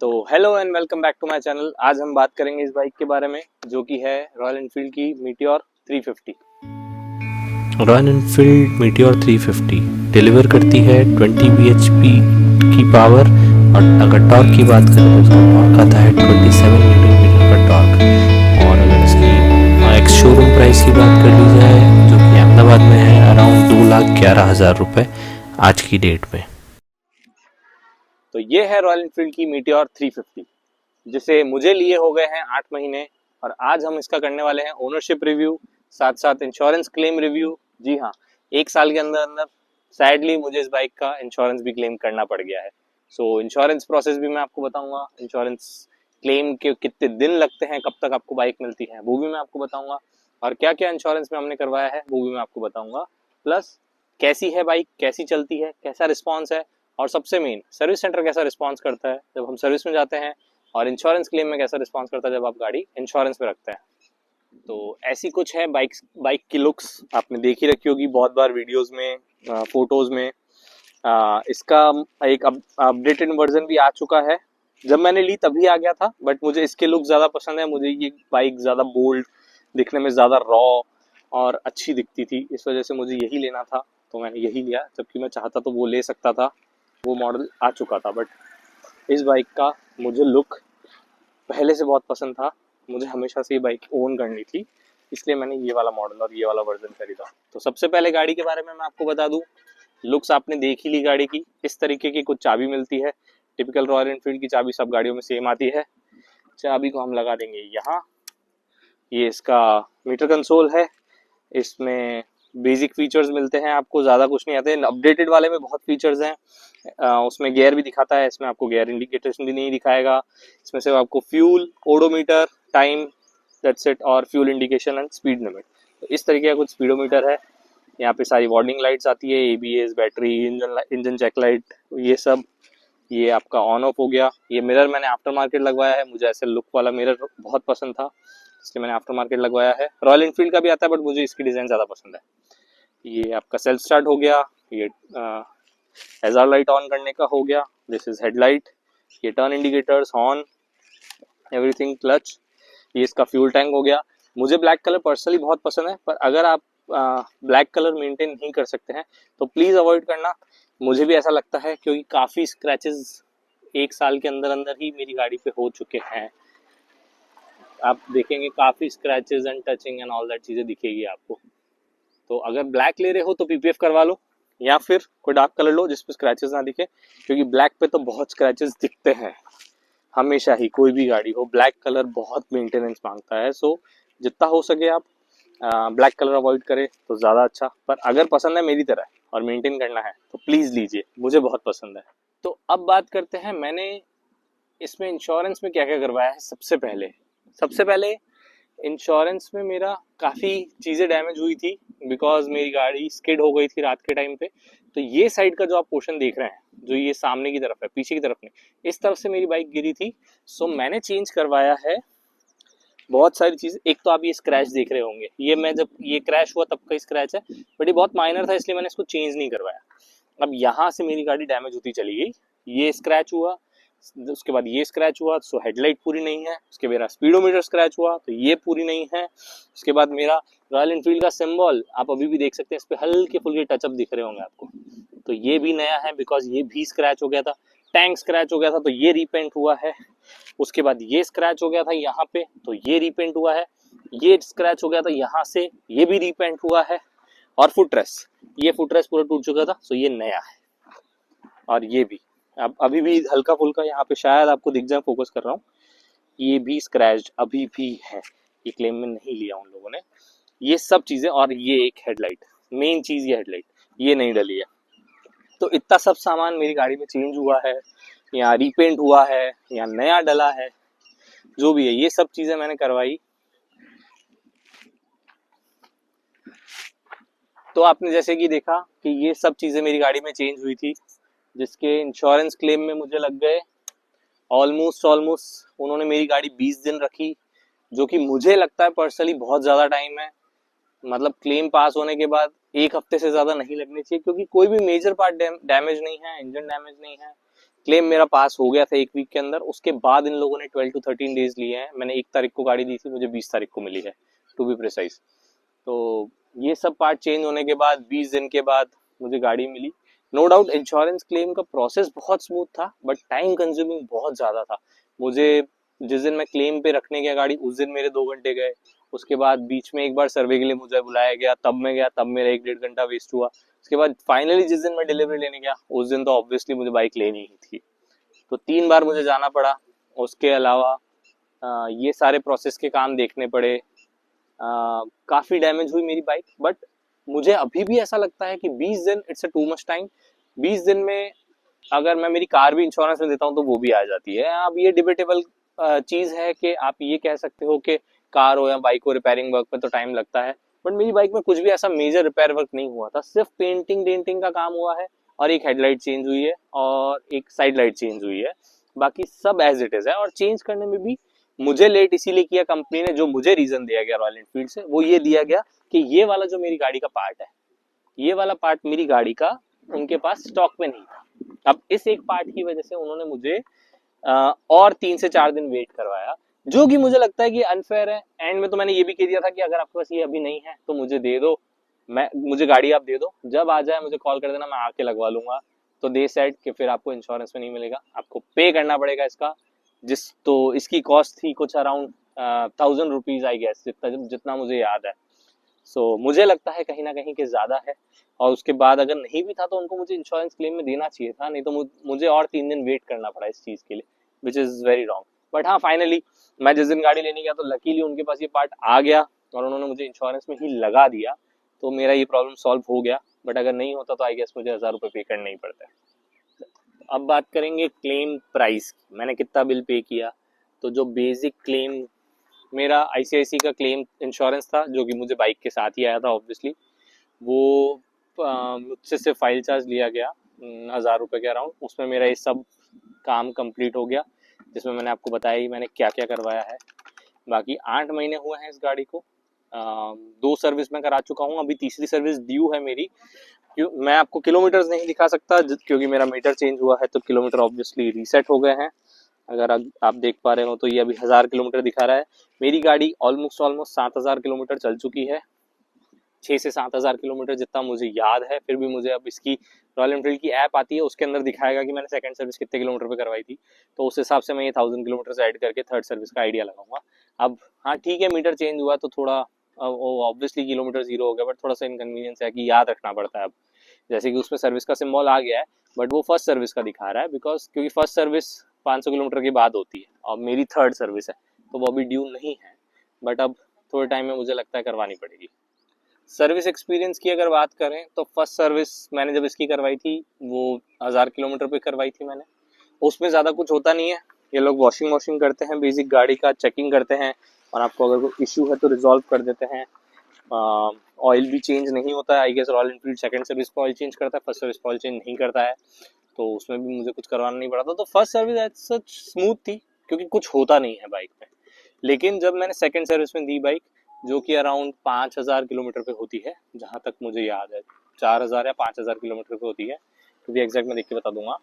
तो hello and welcome back to my channel. आज हम बात करेंगे इस बाइक के बारे में जो कि है रॉयल एनफील्ड की meteor 350। Royal Enfield meteor 350 deliver करती है 20 bhp की पावर। और अगर टॉर्क की बात करें तो इसका टॉर्क आता है 27 न्यूटन मीटर का टॉर्क। और अगर इसकी एक्स शोरूम प्राइस की बात कर ली जाए जो कि अहमदाबाद में है अराउंड 2,11,000 रुपये आज की डेट में। तो ये है रॉयल एनफील्ड की मीटियोर 350 जिसे मुझे लिए हो गए हैं 8 महीने। और आज हम इसका करने वाले हैं ओनरशिप रिव्यू, साथ साथ इंश्योरेंस क्लेम रिव्यू। जी हाँ, 1 साल के अंदर अंदर सैडली मुझे इस बाइक का इंश्योरेंस भी क्लेम करना पड़ गया है। सो इंश्योरेंस प्रोसेस भी मैं आपको बताऊंगा, इंश्योरेंस क्लेम के कितने दिन लगते हैं, कब तक आपको बाइक मिलती है वो भी मैं आपको बताऊंगा, और क्या क्या इंश्योरेंस में हमने करवाया है वो भी मैं आपको बताऊंगा। प्लस कैसी है बाइक, कैसी चलती है, कैसा रिस्पॉन्स है, और सबसे मेन सर्विस सेंटर कैसा रिस्पॉन्स करता है जब हम सर्विस में जाते हैं, और इंश्योरेंस क्लेम में कैसा रिस्पॉन्स करता है जब आप गाड़ी इंश्योरेंस में रखते हैं। तो ऐसी कुछ है बाइक की लुक्स, आपने देखी रखी होगी बहुत बार वीडियोस में, फोटोज में। इसका एक अपडेटेड वर्जन भी आ चुका है। जब मैंने ली तभी आ गया था, बट मुझे इसके लुक ज़्यादा पसंद है। मुझे ये बाइक ज़्यादा बोल्ड दिखने में, ज़्यादा रॉ और अच्छी दिखती थी, इस वजह से मुझे यही लेना था। तो मैंने यही लिया, जबकि मैं चाहता तो वो ले सकता था, वो मॉडल आ चुका था। बट इस बाइक का मुझे लुक पहले से बहुत पसंद था, मुझे हमेशा से ये बाइक ओन करनी थी, इसलिए मैंने ये वाला मॉडल और ये वाला वर्जन खरीदा। तो सबसे पहले गाड़ी के बारे में मैं आपको बता दूं, लुक्स आपने देख ही ली गाड़ी की। इस तरीके की कुछ चाबी मिलती है, टिपिकल रॉयल एनफील्ड की चाबी सब गाड़ियों में सेम आती है। चाबी को हम लगा देंगे यहाँ। ये इसका मीटर कंसोल है, इसमें बेसिक फीचर्स मिलते हैं, आपको ज़्यादा कुछ नहीं आते। अपडेटेड वाले में बहुत फीचर्स हैं, उसमें गियर भी दिखाता है, इसमें आपको गियर इंडिकेशन भी नहीं दिखाएगा। इसमें सिर्फ आपको fuel, odometer, time, that's it, और fuel indication and speed limit. तो इस तरीके का कुछ स्पीडोमीटर है। यहाँ पे सारी वार्निंग लाइट्स आती है, ABS, battery, engine check light, ये सब। ये आपका ऑन ऑफ हो गया। ये मिरर मैंने आफ्टर मार्केट लगवाया है, मुझे ऐसे लुक वाला मिरर बहुत पसंद था, इसलिए मैंने आफ्टर मार्केट लगवाया है। रॉयल एनफील्ड का भी आता है, बट मुझे इसकी डिज़ाइन ज़्यादा पसंद है। ये आपका सेल्फ स्टार्ट हो गया। ये हैजार्ड लाइट ऑन करने का हो गया, दिस इज हेडलाइट। ये turn indicators, horn, everything, clutch. ये इसका फ्यूल टैंक हो गया। मुझे ब्लैक कलर पर्सनली बहुत पसंद है, पर अगर आप ब्लैक कलर मेंटेन नहीं कर सकते हैं तो प्लीज़ अवॉइड करना। मुझे भी ऐसा लगता है, क्योंकि काफ़ी स्क्रैचेस 1 साल के अंदर अंदर ही मेरी गाड़ी पे हो चुके हैं। आप देखेंगे काफ़ी scratches and touching and all that चीज़ें दिखेगी आपको। तो अगर ब्लैक ले रहे हो तो पीपीएफ करवा लो, या फिर कोई डार्क कलर लो जिसपे स्क्रैचेस ना दिखे, क्योंकि ब्लैक पे तो बहुत स्क्रैचेस दिखते हैं हमेशा ही। कोई भी गाड़ी हो, ब्लैक कलर बहुत मेंटेनेंस मांगता है। सो जितना हो सके आप ब्लैक कलर अवॉइड करें तो ज़्यादा अच्छा। पर अगर पसंद है मेरी तरह और मेंटेन करना है तो प्लीज़ लीजिए, मुझे बहुत पसंद है। तो अब बात करते हैं मैंने इसमें इंश्योरेंस में क्या क्या करवाया है। सबसे पहले इंश्योरेंस में मेरा काफ़ी चीज़ें डैमेज हुई थी, बिकॉज मेरी गाड़ी स्किड हो गई थी रात के टाइम पे। तो ये साइड का जो आप पोर्शन देख रहे हैं, जो ये सामने की तरफ है, पीछे की तरफ नहीं, इस तरफ से मेरी बाइक गिरी थी। सो मैंने चेंज करवाया है बहुत सारी चीज़। एक तो आप ये स्क्रैच देख रहे होंगे, ये मैं जब ये क्रैश हुआ तब का स्क्रैच है, बट ये बहुत माइनर था इसलिए मैंने इसको चेंज नहीं करवाया। अब यहाँ से मेरी गाड़ी डैमेज होती चली गई, ये स्क्रैच हुआ, उसके बाद ये स्क्रैच हुआ, सो हेडलाइट पूरी नहीं है। उसके मेरा स्पीडोमीटर स्क्रैच हुआ, तो ये पूरी नहीं है। उसके बाद मेरा रॉयल एनफील्ड का सिंबल आप अभी भी देख सकते हैं, इस पर हल्के फुल्के टचअप दिख रहे होंगे आपको, तो ये भी नया है, बिकॉज ये भी स्क्रैच हो गया था। टैंक स्क्रैच हो गया था तो ये रीपेंट हुआ है। उसके बाद ये स्क्रैच हो गया था यहाँ पे, तो ये रीपेंट हुआ है। ये स्क्रैच हो गया था यहाँ से, ये भी रीपेंट हुआ है। और फुटरेस्ट, ये फुटरेस्ट पूरा टूट चुका था, सो ये नया है। और ये भी अब अभी भी हल्का फुल्का यहाँ पे शायद आपको दिख जाए, फोकस कर रहा हूँ, ये भी स्क्रैच अभी भी है। ये क्लेम में नहीं लिया उन लोगों ने, ये सब चीजें। और ये एक हेडलाइट, मेन चीज ये हेडलाइट, ये नहीं डली है। तो इतना सब सामान मेरी गाड़ी में चेंज हुआ है, या रीपेंट हुआ है, या नया डला है, जो भी है ये सब चीजें मैंने करवाई। तो आपने जैसे कि देखा कि ये सब चीजें मेरी गाड़ी में चेंज हुई थी, जिसके इंश्योरेंस क्लेम में मुझे लग गए ऑलमोस्ट उन्होंने मेरी गाड़ी 20 दिन रखी, जो कि मुझे लगता है पर्सनली बहुत ज़्यादा टाइम है। मतलब क्लेम पास होने के बाद 1 हफ्ते से ज़्यादा नहीं लगनी चाहिए, क्योंकि कोई भी मेजर पार्ट डैमेज नहीं है, इंजन डैमेज नहीं है, क्लेम मेरा पास हो गया था 1 वीक के अंदर। उसके बाद इन लोगों ने 12 to 13 डेज लिए हैं। मैंने 1 तारीख को गाड़ी दी थी, मुझे 20 तारीख को मिली है टू बी प्रिसाइज। तो ये सब पार्ट चेंज होने के बाद 20 दिन के बाद मुझे गाड़ी मिली। नो डाउट इंश्योरेंस क्लेम का प्रोसेस बहुत स्मूथ था, बट टाइम कंज्यूमिंग बहुत ज़्यादा था। मुझे जिस दिन मैं क्लेम पे रखने गया गाड़ी, उस दिन मेरे 2 घंटे गए। उसके बाद बीच में एक बार सर्वे के लिए मुझे बुलाया गया, तब मैं गया, तब मेरा 1 डेढ़ घंटा वेस्ट हुआ। उसके बाद फाइनली जिस दिन मैं डिलीवरी लेने गया, उस दिन तो ऑब्वियसली मुझे बाइक लेनी ही थी, तो 3 बार मुझे जाना पड़ा। उसके अलावा ये सारे प्रोसेस के काम देखने पड़े। काफ़ी डैमेज हुई मेरी बाइक, बट मुझे अभी भी ऐसा लगता है कि 20 दिन it's a too much time. 20 दिन में अगर मैं मेरी कार भी इंश्योरेंस में देता हूँ तो वो भी आ जाती है। अब ये डिबेटेबल चीज़ है कि आप ये कह सकते हो कि कार हो या बाइक हो, रिपेयरिंग वर्क पे तो टाइम लगता है, बट मेरी बाइक में कुछ भी ऐसा मेजर रिपेयर वर्क नहीं हुआ था। सिर्फ पेंटिंग डेंटिंग का काम हुआ है, और एक हेडलाइट चेंज हुई है और एक साइड लाइट चेंज हुई है। बाकी सब एज इट इज है। और चेंज करने में भी मुझे लेट इसीलिए किया कंपनी ने, जो मुझे रीजन दिया गया रॉयल एनफील्ड से, वो ये दिया गया कि ये वाला जो मेरी गाड़ी का पार्ट है, ये वाला पार्ट मेरी गाड़ी का उनके पास स्टॉक में नहीं था। अब इस एक पार्ट की वजह से उन्होंने मुझे और 3 से 4 दिन वेट करवाया, जो कि मुझे लगता है कि अनफेयर है। एंड में तो मैंने ये भी कह दिया था कि अगर आपके पास ये अभी नहीं है तो मुझे दे दो, मुझे गाड़ी आप दे दो, जब आ जाए मुझे कॉल कर देना, मैं आके लगवा लूंगा। तो दे सेड कि फिर आपको इंश्योरेंस में नहीं मिलेगा, आपको पे करना पड़ेगा इसका। तो इसकी कॉस्ट थी कुछ अराउंड 1000 रुपीज आई गेस, जितना मुझे याद है। सो मुझे लगता है कहीं ना कहीं के ज्यादा है। और उसके बाद अगर नहीं भी था तो उनको मुझे इंश्योरेंस क्लेम में देना चाहिए था, नहीं तो मुझे और 3 दिन वेट करना पड़ा इस चीज के लिए, which is very wrong. But हाँ, फाइनली मैं जिस दिन गाड़ी लेने गया तो लकीली उनके पास ये पार्ट आ गया और उन्होंने मुझे इंश्योरेंस में ही लगा दिया, तो मेरा ये प्रॉब्लम सॉल्व हो गया। बट अगर नहीं होता तो आई गेस मुझे 1000 रुपये पे करना ही पड़ता है। अब बात करेंगे क्लेम प्राइस की, मैंने कितना बिल पे किया। तो जो बेसिक क्लेम मेरा आईसीआईसी का क्लेम इंश्योरेंस था, जो कि मुझे बाइक के साथ ही आया था ऑब्वियसली, वो मुझसे से फाइल चार्ज लिया गया 1000 रुपये के अराउंड। उसमें मेरा ये सब काम कंप्लीट हो गया, जिसमें मैंने आपको बताया ही मैंने क्या क्या करवाया है। बाकी 8 महीने हुए हैं इस गाड़ी को, 2 सर्विस मैं करा चुका हूँ, अभी तीसरी सर्विस ड्यू है मेरी। मैं आपको किलोमीटर्स नहीं दिखा सकता क्योंकि मेरा मीटर चेंज हुआ है, तो किलोमीटर ऑब्वियसली रीसेट हो गए हैं। अगर आप देख पा रहे हो तो ये अभी 1000 किलोमीटर दिखा रहा है। मेरी गाड़ी ऑलमोस्ट 7000 किलोमीटर चल चुकी है, 6 से 7000 किलोमीटर जितना मुझे याद है। फिर भी मुझे अब इसकी रॉयल एनफील्ड की ऐप आती है, उसके अंदर दिखाएगा कि मैंने सेकंड सर्विस कितने किलोमीटर पे करवाई थी, तो उस हिसाब से मैं ये 1000 किलोमीटर से ऐड करके थर्ड सर्विस का आइडिया लगाऊंगा। अब हाँ ठीक है, मीटर चेंज हुआ तो थोड़ा ऑब्वियसली किलोमीटर जीरो हो गया, बट थोड़ा सा इनकन्वीनियंस है कि याद रखना पड़ता है। अब जैसे कि उसमें सर्विस का सिंबल आ गया है, बट वो फर्स्ट सर्विस का दिखा रहा है, बिकॉज क्योंकि फर्स्ट सर्विस 500 किलोमीटर के बाद होती है और मेरी थर्ड सर्विस है, तो वो अभी ड्यू नहीं है। बट अब थोड़े टाइम में मुझे लगता है करवानी पड़ेगी। सर्विस एक्सपीरियंस की अगर बात करें तो फर्स्ट सर्विस मैंने जब इसकी करवाई थी वो 1000 किलोमीटर पे करवाई थी मैंने। उसमें ज़्यादा कुछ होता नहीं है, ये लोग वॉशिंग करते हैं, बेसिक गाड़ी का चेकिंग करते हैं, और आपको अगर कोई इशू है तो रिजॉल्व कर देते हैं। ऑयल भी चेंज नहीं होता है, I guess Royal Enfield second service को ऑयल चेंज करता है, फर्स्ट सर्विस को ऑयल चेंज नहीं करता है, तो उसमें भी मुझे कुछ करवाना नहीं पड़ा था। तो first service as such smooth थी क्योंकि कुछ होता नहीं है बाइक में। लेकिन जब मैंने सेकंड सर्विस में दी बाइक, जो कि अराउंड 5000 किलोमीटर पे होती है, जहाँ तक मुझे याद है 4000 या 5000 किलोमीटर पे होती है, क्योंकि एग्जैक्ट मैं देख के बता दूंगा।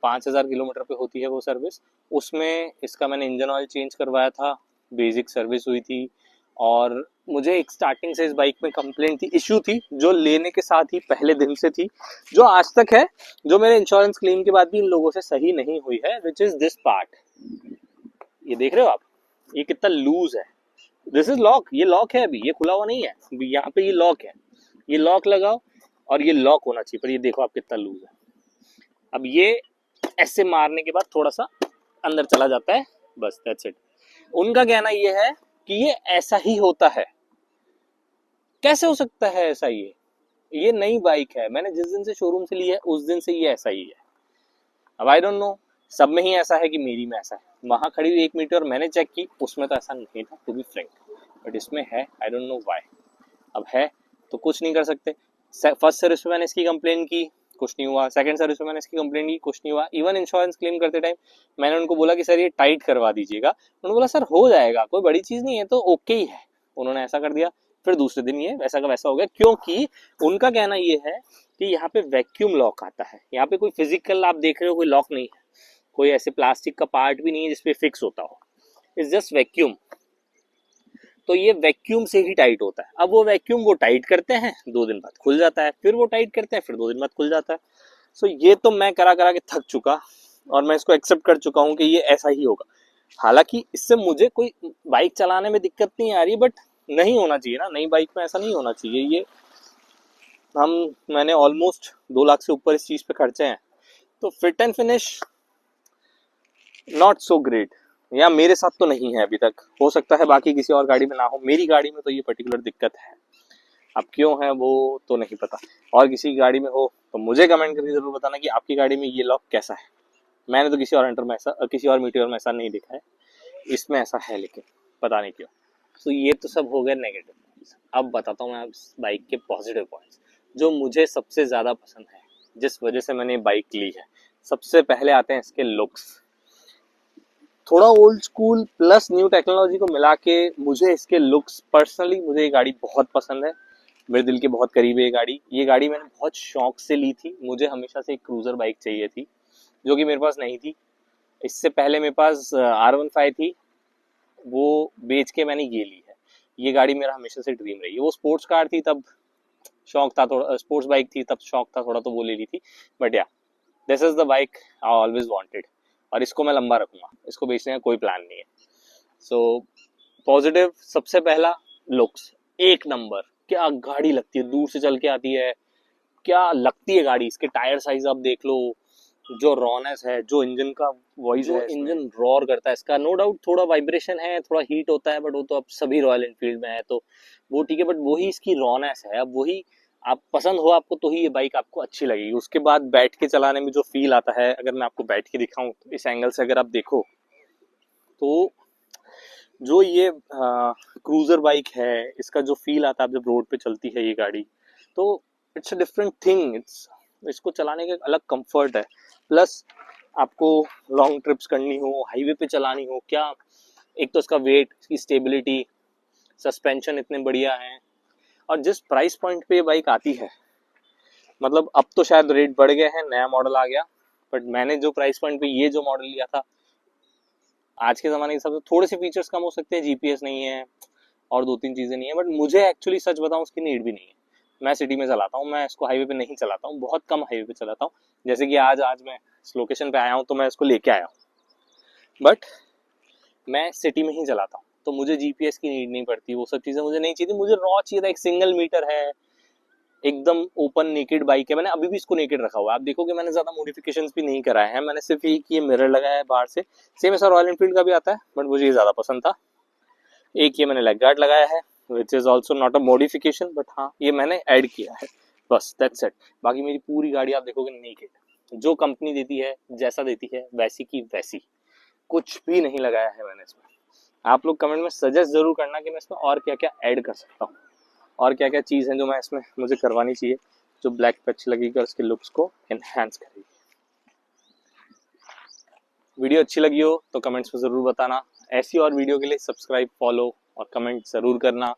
5000 किलोमीटर पे होती है वो सर्विस। उसमें इसका मैंने इंजन ऑयल चेंज करवाया था, बेसिक सर्विस हुई थी, और मुझे एक स्टार्टिंग से इस बाइक में कंप्लेंट थी, इशू थी, जो लेने के साथ ही पहले दिन से थी, जो आज तक है, जो मेरे इंश्योरेंस क्लेम के बाद भी इन लोगों से सही नहीं हुई है, विच इज दिस पार्ट। ये देख रहे हो आप, ये कितना लूज है। दिस इज लॉक, ये लॉक है, अभी ये खुला हुआ नहीं है, यहाँ पे ये लॉक है, ये लॉक लगाओ और ये लॉक होना चाहिए, पर ये देखो आप कितना लूज है। अब ये ऐसे मारने के बाद थोड़ा सा अंदर चला जाता है, बस दैट्स इट। उनका कहना ये है कि ये ऐसा ही होता है। कैसे हो सकता है ऐसा? ये नई बाइक है, मैंने जिस दिन से शोरूम से ली है उस दिन से ये ऐसा ही है। अब आई डोंट नो सब में ही ऐसा है कि मेरी में ऐसा है। वहां खड़ी हुई 1 मीटर मैंने चेक की, उसमें तो ऐसा नहीं था टू बी फ्रैंक, बट इसमें है, आई डोंट नो व्हाई। अब है तो कुछ नहीं कर सकते। फर्स्ट सर्विस में मैंने इसकी कंप्लेन की, कुछ नहीं हुआ। सेकंड सर्विस में मैंने इसकी कंप्लेन की, कुछ नहीं हुआ। इवन इंश्योरेंस क्लेम करते टाइम मैंने उनको बोला कि सर ये टाइट करवा दीजिएगा, उन्होंने बोला सर हो जाएगा, कोई बड़ी चीज नहीं है, तो ओके ही है। उन्होंने ऐसा कर दिया, फिर दूसरे दिन ये वैसा का वैसा हो गया, क्योंकि उनका कहना ये है कि यहाँ पे वैक्यूम लॉक आता है। यहाँ पे कोई फिजिकल आप देख रहे हो कोई लॉक नहीं है, कोई ऐसे प्लास्टिक का पार्ट भी नहीं है जिसपे फिक्स होता हो, इट्स जस्ट वैक्यूम। तो ये वैक्यूम से ही टाइट होता है। अब वो वैक्यूम वो टाइट करते हैं, 2 दिन बाद खुल जाता है, फिर वो टाइट करते हैं, फिर 2 दिन बाद खुल जाता है। सो ये तो मैं करा करा के थक चुका और मैं इसको एक्सेप्ट कर चुका हूँ कि ये ऐसा ही होगा। हालांकि इससे मुझे कोई बाइक चलाने में दिक्कत नहीं आ रही, बट नहीं होना चाहिए ना, नई बाइक में ऐसा नहीं होना चाहिए। ये मैंने ऑलमोस्ट 2 लाख से ऊपर इस चीज पे खर्चे हैं, तो fit and finish not so great, या मेरे साथ तो नहीं है अभी तक। हो सकता है बाकी किसी और गाड़ी में ना हो, मेरी गाड़ी में तो ये पर्टिकुलर दिक्कत है। अब क्यों है वो तो नहीं पता, और किसी की गाड़ी में हो तो मुझे कमेंट करके जरूर बताना कि आपकी गाड़ी में ये लॉक कैसा है। मैंने तो किसी और एंटर में ऐसा, किसी और मीटियोर में ऐसा नहीं देखा है, इसमें ऐसा है लेकिन पता नहीं क्यों। तो ये तो सब हो गए नेगेटिव पॉइंट्स। अब बताता हूँ मैं बाइक के पॉजिटिव पॉइंट्स जो मुझे सबसे ज़्यादा पसंद है, जिस वजह से मैंने बाइक ली है। सबसे पहले आते हैं इसके लुक्स। थोड़ा old school plus new technology को मिला के मुझे इसके लुक्स, पर्सनली मुझे ये गाड़ी बहुत पसंद है, मेरे दिल के बहुत करीब है ये गाड़ी। ये गाड़ी मैंने बहुत शौक से ली थी, मुझे हमेशा से एक क्रूजर बाइक चाहिए थी जो कि मेरे पास नहीं थी। इससे पहले मेरे पास R15 थी, वो बेच के मैंने ये ली है। ये गाड़ी मेरा हमेशा से ड्रीम रही है। वो स्पोर्ट्स कार थी तब शौक था, थोड़ा स्पोर्ट्स बाइक थी तब शौक था थोड़ा, तो वो ले ली थी। बट या this is the bike I always wanted, और इसको मैं लंबा रखूंगा, इसको बेचने का कोई प्लान नहीं है। सो पॉजिटिव सबसे पहला लुक्स, एक नंबर। क्या गाड़ी लगती है, दूर से चल के आती है, क्या लगती है गाड़ी। इसके टायर साइज आप देख लो, जो रॉनेस है, जो इंजन का वॉइस है, इंजन रॉर करता है इसका। नो डाउट थोड़ा वाइब्रेशन है, थोड़ा हीट होता है, बट वो तो अब सभी रॉयल एनफील्ड में है तो वो ठीक है, बट वही इसकी रॉनेस है। अब वही आप पसंद हो आपको तो ही ये बाइक आपको अच्छी लगेगी। उसके बाद बैठ के चलाने में जो फील आता है, अगर मैं आपको बैठ के दिखाऊं तो इस एंगल से अगर आप देखो तो जो ये क्रूजर बाइक है, इसका जो फील आता है जब रोड पे चलती है ये गाड़ी, तो इट्स अ डिफरेंट थिंग। इसको चलाने का एक अलग कंफर्ट है। प्लस आपको लॉन्ग ट्रिप्स करनी हो, हाईवे पे चलानी हो, क्या एक तो इसका वेट, इसकी स्टेबिलिटी, सस्पेंशन इतने बढ़िया हैं। और जिस प्राइस पॉइंट पे ये बाइक आती है, मतलब अब तो शायद रेट बढ़ गए हैं, नया मॉडल आ गया, बट मैंने जो प्राइस पॉइंट पे ये जो मॉडल लिया था, आज के ज़माने के हिसाब से थोड़े से फीचर्स कम हो सकते हैं, जीपीएस नहीं है और 2-3 चीज़ें नहीं है, बट मुझे एक्चुअली सच बताऊं उसकी नीड भी नहीं है। मैं सिटी में चलाता हूँ, मैं इसको हाईवे पे नहीं चलाता हूँ, बहुत कम हाईवे पे चलाता हूँ। जैसे कि आज मैं इस लोकेशन पे आया हूँ तो मैं इसको लेके आया हूँ, बट मैं सिटी में ही चलाता हूँ, तो मुझे जीपीएस की नीड नहीं पड़ती, वो सब चीज़ें मुझे नहीं चाहिए। मुझे रॉ चाहिए था, एक सिंगल मीटर है, एकदम ओपन नेकेड बाइक है। मैंने अभी भी इसको नेकेड रखा हुआ है, आप देखोगे मैंने ज्यादा मॉडिफिकेशंस भी नहीं कराए हैं, मैंने सिर्फ एक ये मिरर लगाया है बाहर से, सेम ऐसा रॉयल एनफील्ड का भी आता है, बट मुझे ये ज्यादा पसंद था। एक ये मैंने लेग गार्ड लगाया है, which is also not a modification, but हाँ ये मैंने ऐड किया है, बस दैट्स इट। बाकी मेरी पूरी गाड़ी आप देखोगे नेकेड, जो कंपनी देती है, जैसा देती है वैसी की वैसी, कुछ भी नहीं लगाया है मैंने इसमें। आप लोग कमेंट में सजेस्ट जरूर करना कि मैं इसमें और क्या क्या ऐड कर सकता हूँ, और क्या क्या चीज़ है जो मैं इसमें मुझे करवानी चाहिए, जो ब्लैक पे अच्छी लगेगी और उसके लुक्स को एनहांस करेगी। वीडियो अच्छी लगी हो तो कमेंट्स में ज़रूर बताना। ऐसी और वीडियो के लिए सब्सक्राइब, फॉलो और कमेंट ज़रूर करना।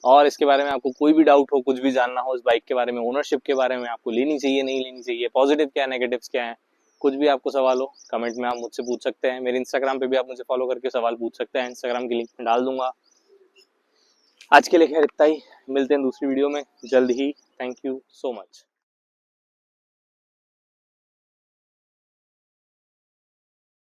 और इसके बारे में आपको कोई भी डाउट हो, कुछ भी जानना हो इस बाइक के बारे में, ओनरशिप के बारे में, आपको लेनी चाहिए नहीं लेनी चाहिए, पॉजिटिव क्या है, नेगेटिव्स क्या है, कुछ भी आपको सवाल हो कमेंट में आप मुझसे पूछ सकते हैं। मेरे इंस्टाग्राम पे भी आप मुझे फॉलो करके सवाल पूछ सकते हैं, इंस्टाग्राम की लिंक में डाल दूंगा। आज के लिए खैर इतना ही, मिलते हैं दूसरी वीडियो में जल्द ही। Thank you so much.